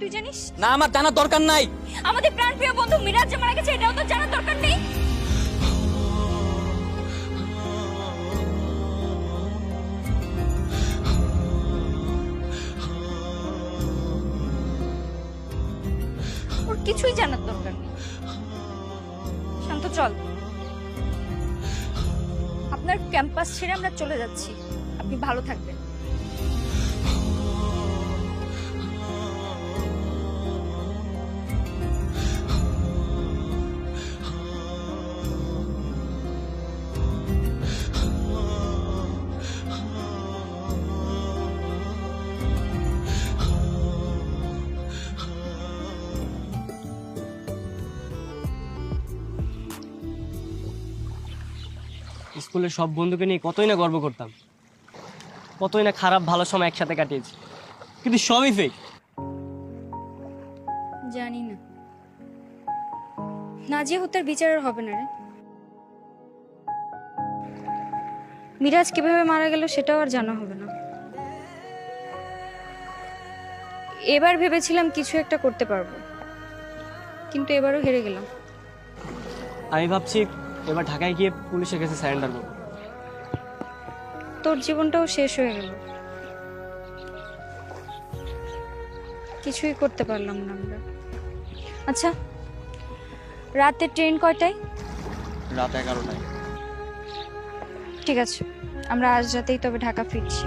তুই জানিস? না, আমার জানার দরকার নাই। আমাদের প্রাণপ্রিয় বন্ধু মিরাজ যে মারা গেছে এটাও তো জানার দরকার নেই? ওর কিছুই জানার দরকার নেই। শান্ত, চল। আপনার ক্যাম্পাস ছেড়ে আমরা চলে যাচ্ছি। আপনি ভালো থাকবেন। স্কুলের সব বন্ধুকে নিয়ে কতই না গর্ব করতাম, কতই না খারাপ ভালো সময় একসাথে কাটিয়েছি, কিন্তু সবই ফেক। জানি না, নাজিয়া হত্যার বিচার আর হবে না রে। মিরাজ কিভাবে মারা গেল সেটাও আর জানা হবে না। এবার ভেবেছিলাম কিছু একটা করতে পারবো, কিন্তু এবারও হেরে গেলাম। আমি ভাবছি এবার ঢাকায় গিয়ে পুলিশের কাছে স্যারেন্ডার করবো। তোর জীবনটাও শেষ হয়ে গেল, কিছুই করতে পারলাম না আমরা। আচ্ছা, রাতে ট্রেন কয়টায়? রাত 11টায়। ঠিক আছে, আমরা আজ রাতেই তবে ঢাকা ফিরছি।